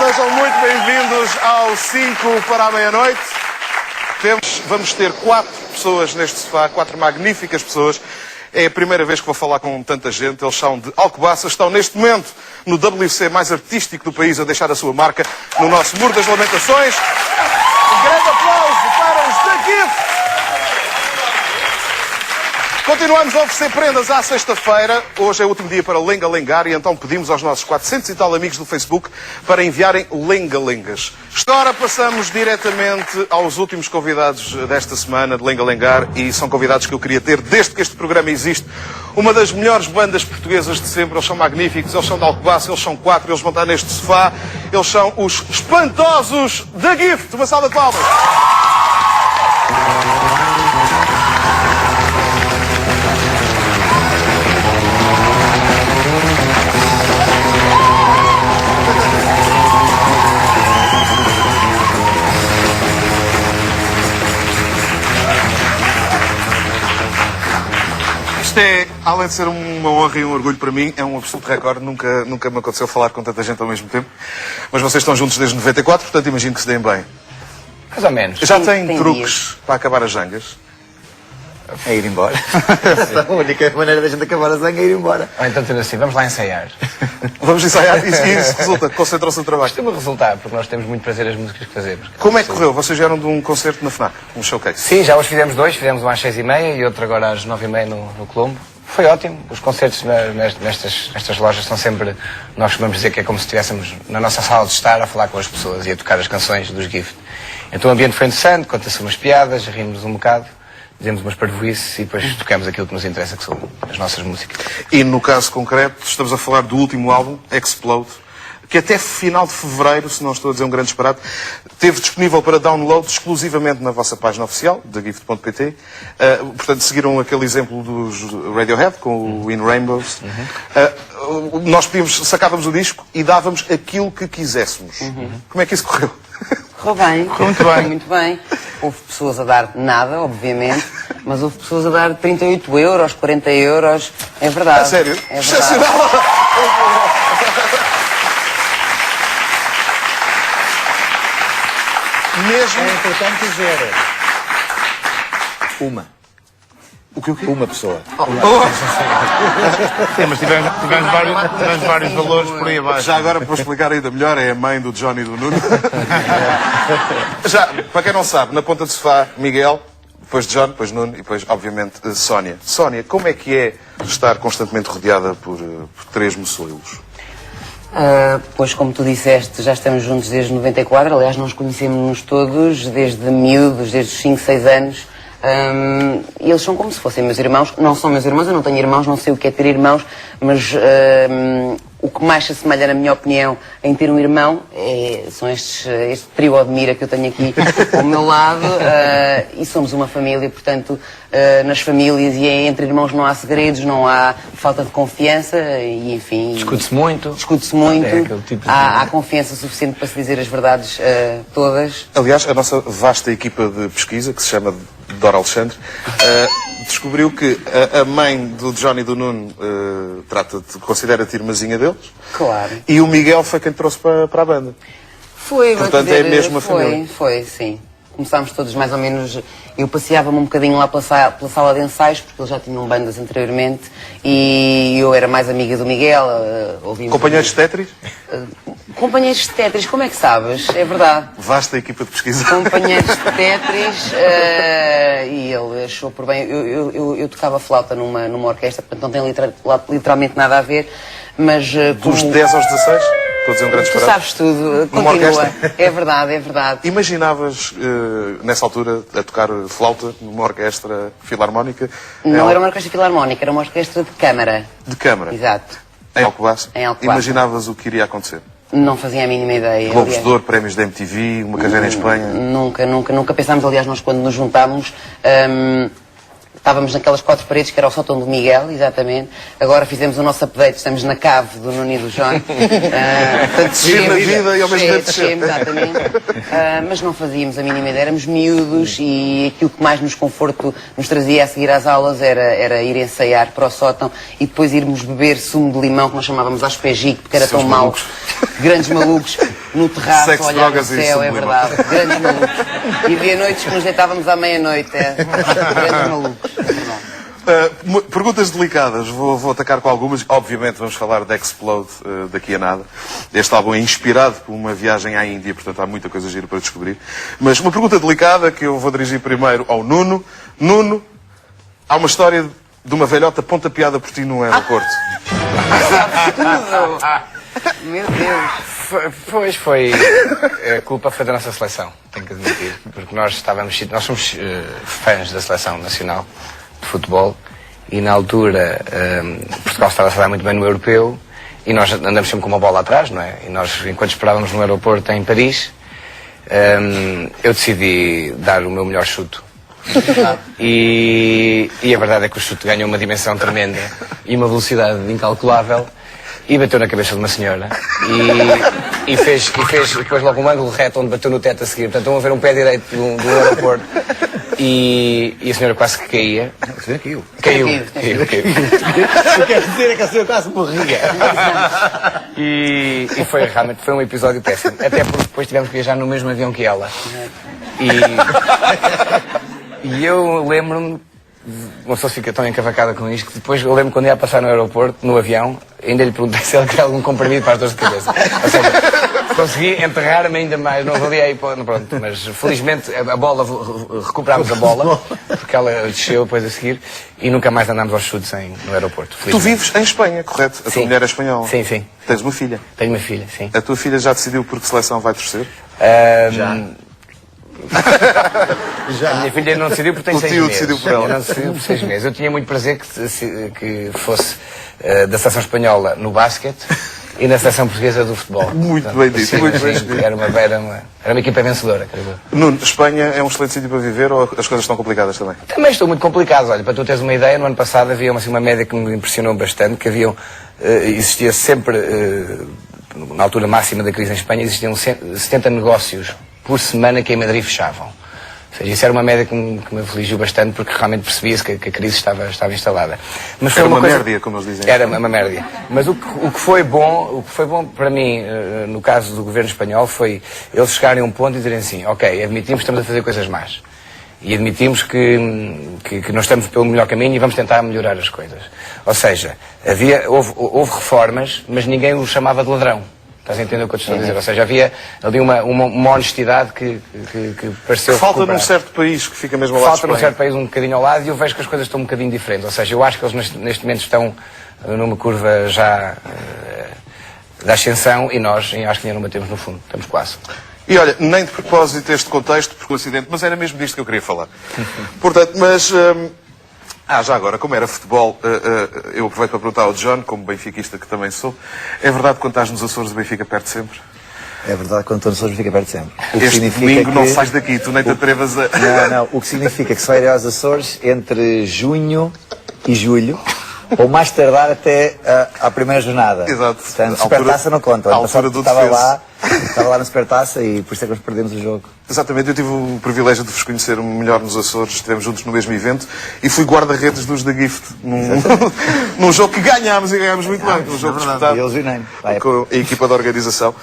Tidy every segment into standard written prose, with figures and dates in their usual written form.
Sejam muito bem-vindos ao 5 para a meia-noite. Vamos ter 4 pessoas neste sofá, 4 magníficas pessoas. É a primeira vez que vou falar com tanta gente. Eles são de Alcobaça, estão neste momento no WC mais artístico do país a deixar a sua marca no nosso Muro das Lamentações. Um grande aplauso para os The Gift! Continuamos a oferecer prendas à sexta-feira. Hoje é o último dia para lenga-lengar e então pedimos aos nossos 400 e tal amigos do Facebook para enviarem lenga-lengas. Agora passamos diretamente aos últimos convidados desta semana de lenga-lengar e são convidados que eu queria ter desde que este programa existe. Uma das melhores bandas portuguesas de sempre. Eles são magníficos, eles são de Alcobaça, eles são 4, eles vão estar neste sofá. Eles são os espantosos The Gift. Uma salva de palmas. Isto é, além de ser uma honra e um orgulho para mim, é um absoluto recorde. Nunca me aconteceu falar com tanta gente ao mesmo tempo. Mas vocês estão juntos desde 94, portanto imagino que se deem bem. Mais ou menos. Já têm truques para acabar as zangas? É ir embora. A única maneira da gente acabar a zanga é ir embora. Ou então dizer assim, vamos lá ensaiar. Vamos ensaiar e isso resulta, concentram-se no trabalho. Costuma resultar, porque nós temos muito prazer as músicas que fazemos. Como é que correu? Vocês vieram de um concerto na FNAC, um showcase? Sim, já hoje fizemos 2, fizemos um às 6h30 e outro agora às 9h30 no Colombo. Foi ótimo, os concertos nestas lojas são sempre, nós costumamos dizer que é como se estivéssemos na nossa sala de estar a falar com as pessoas e a tocar as canções dos Gift. Então o ambiente foi interessante, conta-se umas piadas, rimos um bocado. Dizemos umas parvoices e depois tocamos aquilo que nos interessa, que são as nossas músicas. E no caso concreto, estamos a falar do último álbum, Explode, que até final de fevereiro, se não estou a dizer um grande disparate, esteve disponível para download exclusivamente na vossa página oficial, thegift.pt. Portanto, seguiram aquele exemplo dos Radiohead, com o In Rainbows. Nós sacávamos o disco e dávamos aquilo que quiséssemos. Como é que isso correu? Correu bem. Correu muito bem. Muito bem. Houve pessoas a dar nada, obviamente, mas houve pessoas a dar 38 euros, 40 euros. É verdade. A sério? É verdade. Excepcional! Mesmo... É importante dizer O quê? uma pessoa. Sim, mas tivemos vários valores por aí abaixo. Já agora, para explicar ainda melhor, é a mãe do Johnny e do Nuno. Já, para quem não sabe, na ponta do sofá, Miguel, depois John, depois Nuno e depois, obviamente, Sónia. Sónia, como é que é estar constantemente rodeada por 3 moçoilos? Pois, como tu disseste, já estamos juntos desde 94. Aliás, nós conhecemos-nos todos desde miúdos, desde os 5, 6 anos. E eles são como se fossem meus irmãos. Não são meus irmãos, eu não tenho irmãos, não sei o que é ter irmãos, mas o que mais se assemelha, na minha opinião, em ter um irmão são este trio Admira que eu tenho aqui ao meu lado. E somos uma família, portanto, nas famílias e entre irmãos não há segredos, não há falta de confiança e, enfim... Discute-se muito. Discute-se muito. É aquele tipo de... há confiança suficiente para se dizer as verdades todas. Aliás, a nossa vasta equipa de pesquisa, que se chama Dora Alexandre, descobriu que a mãe do Johnny e do Nuno considera-te irmãzinha deles. Claro. E o Miguel foi quem te trouxe para a banda. Foi, portanto, dizer, é mesmo a família. Foi, sim. Começámos todos mais ou menos... Eu passeava-me um bocadinho lá pela sala de ensaios, porque eles já tinham bandas anteriormente, e eu era mais amiga do Miguel. Companheiros de Tetris? Companheiros de Tetris, como é que sabes? É verdade. Vasta equipa de pesquisa. Companheiros de Tetris, e ele achou por bem... Eu tocava flauta numa orquestra, portanto não tem literalmente nada a ver, mas... Dos 10 aos 16? Estou a dizer um grande Tu disparate. sabes tudo, Numa continua. orquestra? É verdade, é verdade. Imaginavas, nessa altura, a tocar flauta numa orquestra filarmónica? Não era uma orquestra filarmónica, era uma orquestra de câmara. De câmara? Exato. Em Alcobaça? Em Alcobaça. Imaginavas o que iria acontecer? Não fazia a mínima ideia. Globos de Ouro, prémios da MTV, uma carreira em Espanha? Nunca pensámos. Aliás, nós quando nos juntámos, estávamos naquelas 4 paredes que era o sótão do Miguel, exatamente. Agora fizemos o nosso update, estamos na cave do Nuno e do John. Descer na vida e ao mesmo tempo descer. Exatamente. Mas não fazíamos a mínima ideia, éramos miúdos e aquilo que mais nos conforto nos trazia a seguir às aulas era ir ensaiar para o sótão e depois irmos beber sumo de limão, que nós chamávamos aspegique, porque era tão mau. Grandes malucos. no terraço, Sexo, a olhar no drogas e céu, é sublima. verdade. Grandes malucos. E havia noites que nos deitávamos à meia-noite. Grandes malucos. É verdade. Perguntas delicadas, vou atacar com algumas. Obviamente vamos falar de Explode daqui a nada. Este álbum é inspirado por uma viagem à Índia, portanto há muita coisa gira para descobrir. Mas uma pergunta delicada que eu vou dirigir primeiro ao Nuno. Nuno, há uma história de uma velhota pontapeada por ti num aeroporto. Meu Deus. Pois foi. A culpa foi da nossa seleção, tenho que admitir. Porque nós somos fãs da seleção nacional de futebol e na altura Portugal estava a falar muito bem no europeu e nós andamos sempre com uma bola atrás, não é? E nós, enquanto esperávamos no aeroporto em Paris, eu decidi dar o meu melhor chute. E a verdade é que o chute ganhou uma dimensão tremenda e uma velocidade incalculável e bateu na cabeça de uma senhora e fez depois logo um ângulo reto onde bateu no teto a seguir. Portanto, estão a ver um pé direito do aeroporto e a senhora quase que caía. A senhora caiu. Caiu. O que quer dizer é que a senhora quase morria. E realmente foi um episódio péssimo. Até porque depois tivemos que viajar no mesmo avião que ela. E eu lembro-me, uma pessoa fica tão encavacada com isto, que depois eu lembro quando ia passar no aeroporto, no avião, ainda lhe perguntei se ela queria algum comprimido para as dores de cabeça. Ou seja, consegui enterrar-me ainda mais, não valia aí, pronto, mas felizmente a bola, recuperámos a bola, porque ela desceu depois a seguir, e nunca mais andámos aos chutes no aeroporto. Tu vives em Espanha, correto? A tua Sim. mulher é espanhola. Sim, sim. Tens uma filha. Tenho uma filha, sim. A tua filha já decidiu por que seleção vai torcer? A minha filha não decidiu porque tem O 6 tio meses. decidiu por ela. Não decidiu por 6 meses. Eu tinha muito prazer que fosse da seleção espanhola no basquete e na seleção portuguesa do futebol. Muito Portanto, bem dito, sim, muito bem sim, dito. era uma equipa vencedora, creio eu. Nuno, Espanha é um excelente sítio para viver ou as coisas estão complicadas também? Também estou muito complicado. Olha, para tu teres uma ideia, no ano passado havia uma média que me impressionou bastante, que existia sempre, na altura máxima da crise em Espanha, existiam 70 negócios por semana que em Madrid fechavam. Ou seja, isso era uma média que me afligiu bastante porque realmente percebia-se que a crise estava instalada. Mas foi Era uma coisa... mérdia, como eles dizem. Era uma mérdia. Mas o que foi bom para mim, no caso do governo espanhol, foi eles chegarem a um ponto e dizerem assim, ok, admitimos que estamos a fazer coisas más. E admitimos que não estamos pelo melhor caminho e vamos tentar melhorar as coisas. Ou seja, houve reformas, mas ninguém o chamava de ladrão. Estás a entender o que eu te estou a dizer? Ou seja, havia ali uma honestidade que pareceu Falta recuperar. num certo país que fica mesmo ao lado de Falta num Espanha. certo país um bocadinho ao lado e eu vejo que as coisas estão um bocadinho diferentes. Ou seja, eu acho que eles neste momento estão numa curva já da ascensão e nós acho que ainda não batemos no fundo. Estamos quase. E olha, nem de propósito este contexto, por coincidente, mas era mesmo disto que eu queria falar. Portanto, mas... já agora, como era futebol, eu aproveito para perguntar ao John, como benfiquista que também sou, é verdade que quando estás nos Açores o Benfica perde sempre? É verdade, quando estou nos Açores fica perto sempre. O que Este significa domingo não que- sais daqui, tu nem te atrevas a... Não, o que significa que só irei aos Açores entre junho e julho, ou mais tardar até à primeira jornada. Exato. Portanto, A altura- Supertaça não conta. a Ano altura passado do estava lá no Supertaça e por isso é que nós perdemos o jogo. Exatamente, eu tive o privilégio de vos conhecer melhor nos Açores, estivemos juntos no mesmo evento e fui guarda-redes dos da Gift num jogo que ganhámos e ganhámos muito bem, um jogo disputado E eles unêm. Vai. com a equipa da organização.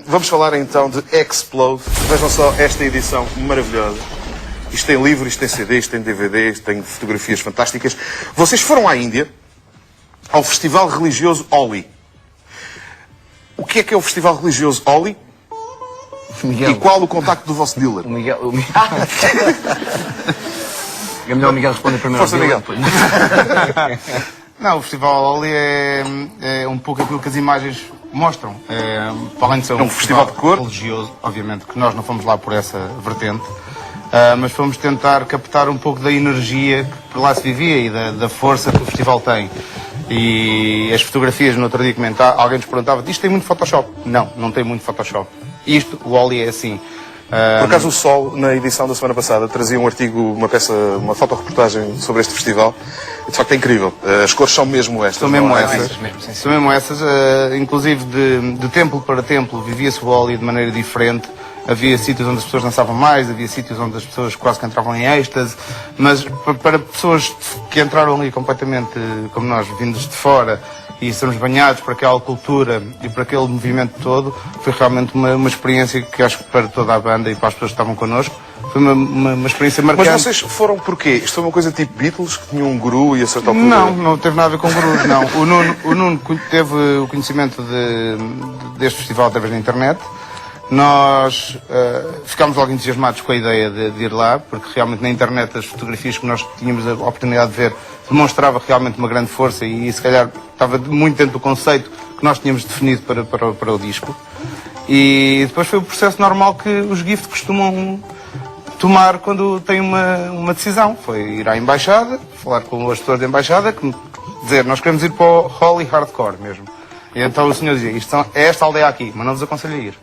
Vamos falar então de Explode. Vejam só esta edição maravilhosa. Isto tem livro, isto tem CD, isto tem DVD, isto tem fotografias fantásticas. Vocês foram à Índia, ao festival religioso Holi. O que é o festival religioso Holi? Miguel. E qual o contacto do vosso dealer? O Miguel. É melhor o Miguel responder primeiro. Força, Miguel. Não, o Festival Oli é um pouco aquilo que as imagens mostram. Para além de ser um festival de cor. religioso, obviamente, que nós não fomos lá por essa vertente, mas fomos tentar captar um pouco da energia que por lá se vivia e da força que o festival tem. E as fotografias, no outro dia comentar, alguém nos perguntava, isto tem muito Photoshop? Não, não tem muito Photoshop. Isto, o Oli é assim. Por acaso o Sol, na edição da semana passada, trazia um artigo, uma fotoreportagem sobre este festival. E, de facto é incrível. As cores são mesmo estas. São mesmo não é? essas. mesmo, sim, sim. São mesmo essas. Inclusive de templo para templo vivia-se o Oli de maneira diferente. Havia sítios onde as pessoas dançavam mais, havia sítios onde as pessoas quase que entravam em êxtase, mas para pessoas que entraram ali completamente, como nós, vindos de fora, e sermos banhados por aquela cultura e por aquele movimento todo, foi realmente uma experiência que acho que para toda a banda e para as pessoas que estavam connosco, foi uma experiência marcante. Mas vocês foram porquê? Isto foi uma coisa tipo Beatles, que tinha um guru e a certa altura... Não teve nada a ver com gurus, não. O Nuno teve o conhecimento deste festival através da internet. Nós ficámos logo entusiasmados com a ideia de ir lá, porque realmente na internet as fotografias que nós tínhamos a oportunidade de ver demonstrava realmente uma grande força e se calhar estava muito dentro do conceito que nós tínhamos definido para o disco. E depois foi o processo normal que os Gift costumam tomar quando têm uma decisão. Foi ir à embaixada, falar com o gestor da embaixada, dizer, nós queremos ir para o Holy Hardcore mesmo. E então o senhor dizia, é esta aldeia aqui, mas não vos aconselho a ir.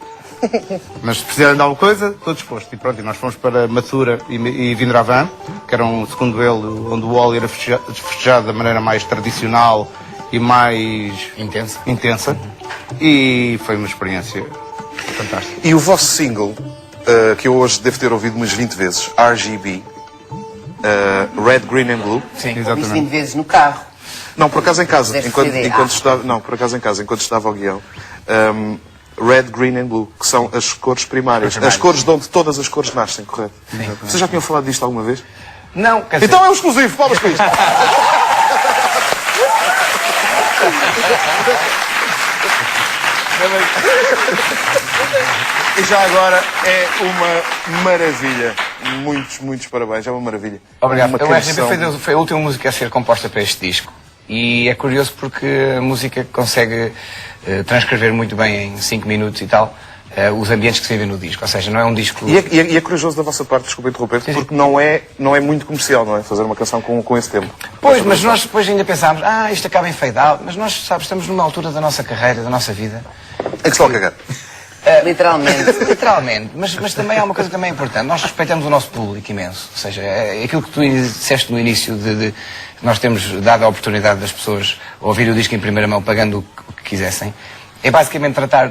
Mas se precisarem de alguma coisa, estou disposto. E pronto, e nós fomos para Mathura e Vindravan, que eram, segundo ele, onde o Holy era festejado da maneira mais tradicional e mais intensa. E foi uma experiência fantástica. E o vosso single, que eu hoje devo ter ouvido umas 20 vezes, RGB, Red, Green and Blue. Sim, Exatamente. 20 vezes no carro. Não, por acaso em casa, enquanto estava ao guião. Red, Green and Blue, que são as cores primárias. As cores de onde todas as cores nascem, correto? Sim. Vocês já tinham falado disto alguma vez? Não, quer dizer... Então é um exclusivo, palmas com isto. E já agora é uma maravilha. Muitos parabéns, é uma maravilha. Obrigado. Uma O RGB canção... foi a última música a ser composta para este disco. E é curioso porque a música consegue transcrever muito bem em 5 minutos e tal os ambientes que se vivem no disco. Ou seja, não é um disco... E é corajoso da vossa parte, desculpa interromper-te, porque não é muito comercial, não é? Fazer uma canção com esse tempo. Pois, mas nós depois ainda pensámos, isto acaba em fade out, mas nós, sabes, estamos numa altura da nossa carreira, da nossa vida. É que se logo cagar. Literalmente. Mas também há uma coisa que também é importante. Nós respeitamos o nosso público imenso. Ou seja, aquilo que tu disseste no início de nós temos dado a oportunidade das pessoas ouvir o disco em primeira mão, pagando o que quisessem, é basicamente tratar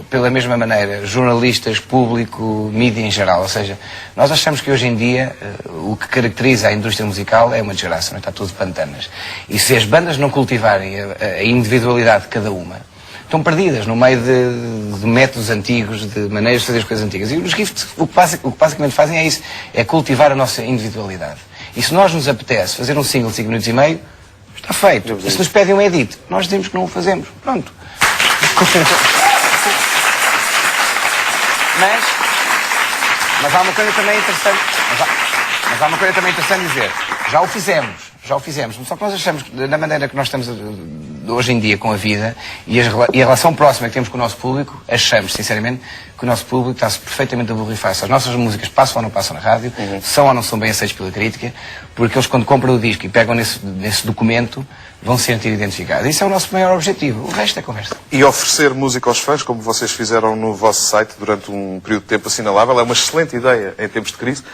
pela mesma maneira jornalistas, público, mídia em geral. Ou seja, nós achamos que hoje em dia o que caracteriza a indústria musical é uma desgraça, não é? Está tudo de pantanas. E se as bandas não cultivarem a individualidade de cada uma, estão perdidas no meio de métodos antigos, de maneiras de fazer as coisas antigas. E os Gift o que basicamente fazem é isso, é cultivar a nossa individualidade. E se nós nos apetece fazer um single de 5 minutos e meio, está feito. E se nos pedem um edit, nós dizemos que não o fazemos. Pronto. Mas há uma coisa também interessante. Mas há uma coisa também interessante dizer. Já o fizemos. Só que nós achamos que, da maneira que nós estamos hoje em dia com a vida e a relação próxima que temos com o nosso público, achamos, sinceramente, que o nosso público está-se perfeitamente a borrifar. Se as nossas músicas passam ou não passam na rádio, são ou não são bem aceitos pela crítica, porque eles, quando compram o disco e pegam nesse documento, vão se sentir identificados. Isso é o nosso maior objetivo. O resto é conversa. E oferecer música aos fãs, como vocês fizeram no vosso site durante um período de tempo assinalável, é uma excelente ideia em tempos de crise.